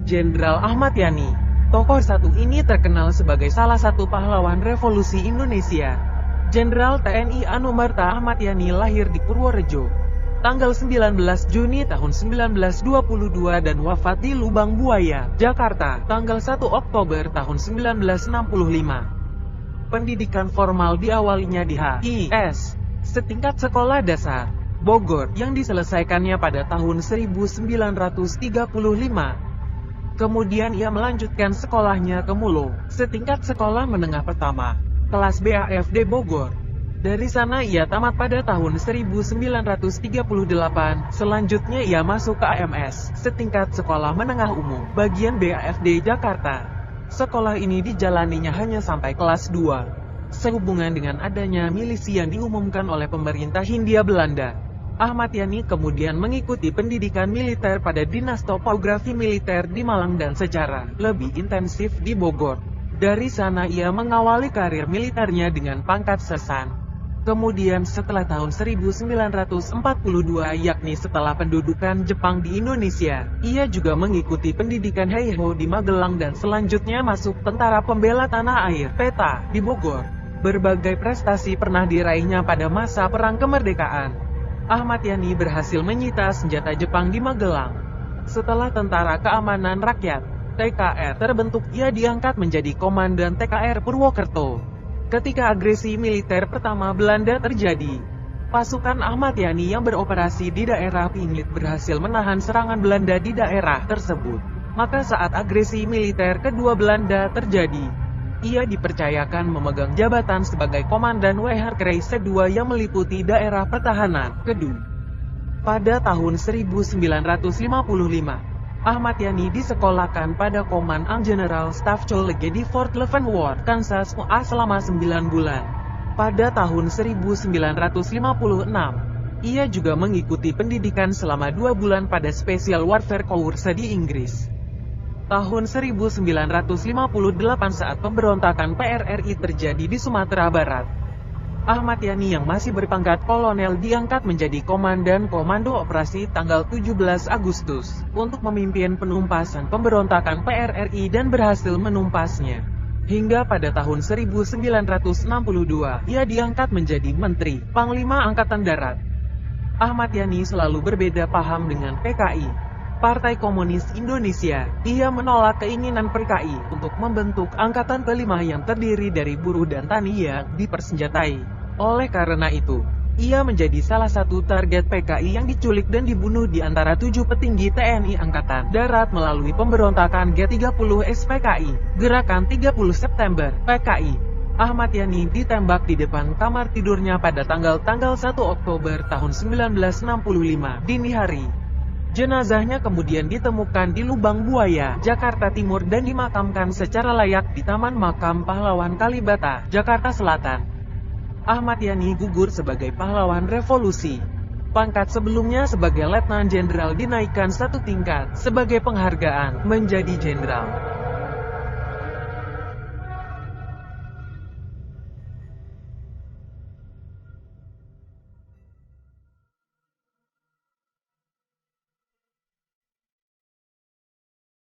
Jenderal Ahmad Yani. Tokoh satu ini terkenal sebagai salah satu pahlawan revolusi Indonesia. Jenderal TNI Anumerta Ahmad Yani lahir di Purworejo, tanggal 19 Juni tahun 1922 dan wafat di Lubang Buaya, Jakarta, tanggal 1 Oktober tahun 1965. Pendidikan formal diawalinya di HIS, setingkat sekolah dasar, Bogor, yang diselesaikannya pada tahun 1935. Kemudian ia melanjutkan sekolahnya ke Mulo, setingkat sekolah menengah pertama, kelas BAFD Bogor. Dari sana ia tamat pada tahun 1938, selanjutnya ia masuk ke AMS, setingkat sekolah menengah umum, bagian BAFD Jakarta. Sekolah ini dijalaninya hanya sampai kelas 2. Sehubungan dengan adanya milisi yang diumumkan oleh pemerintah Hindia Belanda, Ahmad Yani kemudian mengikuti pendidikan militer pada Dinas Topografi Militer di Malang dan secara lebih intensif di Bogor. Dari sana ia mengawali karir militernya dengan pangkat sersan. Kemudian setelah tahun 1942, yakni setelah pendudukan Jepang di Indonesia, ia juga mengikuti pendidikan Heiho di Magelang dan selanjutnya masuk Tentara Pembela Tanah Air (PETA) di Bogor. Berbagai prestasi pernah diraihnya pada masa Perang Kemerdekaan. Ahmad Yani berhasil menyita senjata Jepang di Magelang. Setelah Tentara Keamanan Rakyat (TKR) terbentuk, ia diangkat menjadi Komandan TKR Purwokerto. Ketika agresi militer pertama Belanda terjadi, pasukan Ahmad Yani yang beroperasi di daerah Pinglit berhasil menahan serangan Belanda di daerah tersebut. Maka saat agresi militer kedua Belanda terjadi, ia dipercayakan memegang jabatan sebagai Komandan Weherkreise II yang meliputi daerah pertahanan kedua. Pada tahun 1955, Ahmad Yani disekolahkan pada Command and General Staff College di Fort Leavenworth, Kansas, USA selama 9 bulan. Pada tahun 1956, ia juga mengikuti pendidikan selama 2 bulan pada Special Warfare Course di Inggris. Tahun 1958 saat pemberontakan PRRI terjadi di Sumatera Barat, Ahmad Yani yang masih berpangkat kolonel diangkat menjadi Komandan Komando Operasi tanggal 17 Agustus untuk memimpin penumpasan pemberontakan PRRI dan berhasil menumpasnya. Hingga pada tahun 1962, ia diangkat menjadi Menteri Panglima Angkatan Darat. Ahmad Yani selalu berbeda paham dengan PKI, Partai Komunis Indonesia. Ia menolak keinginan PKI untuk membentuk Angkatan Kelima yang terdiri dari buruh dan tani yang dipersenjatai. Oleh karena itu, ia menjadi salah satu target PKI yang diculik dan dibunuh di antara 7 petinggi TNI Angkatan Darat melalui pemberontakan G30 SPKI, Gerakan 30 September, PKI. Ahmad Yani ditembak di depan kamar tidurnya pada tanggal 1 Oktober tahun 1965 dini hari. Jenazahnya kemudian ditemukan di Lubang Buaya, Jakarta Timur dan dimakamkan secara layak di Taman Makam Pahlawan Kalibata, Jakarta Selatan. Ahmad Yani gugur sebagai pahlawan revolusi. Pangkat sebelumnya sebagai Letnan Jenderal dinaikkan 1 tingkat sebagai penghargaan menjadi jenderal.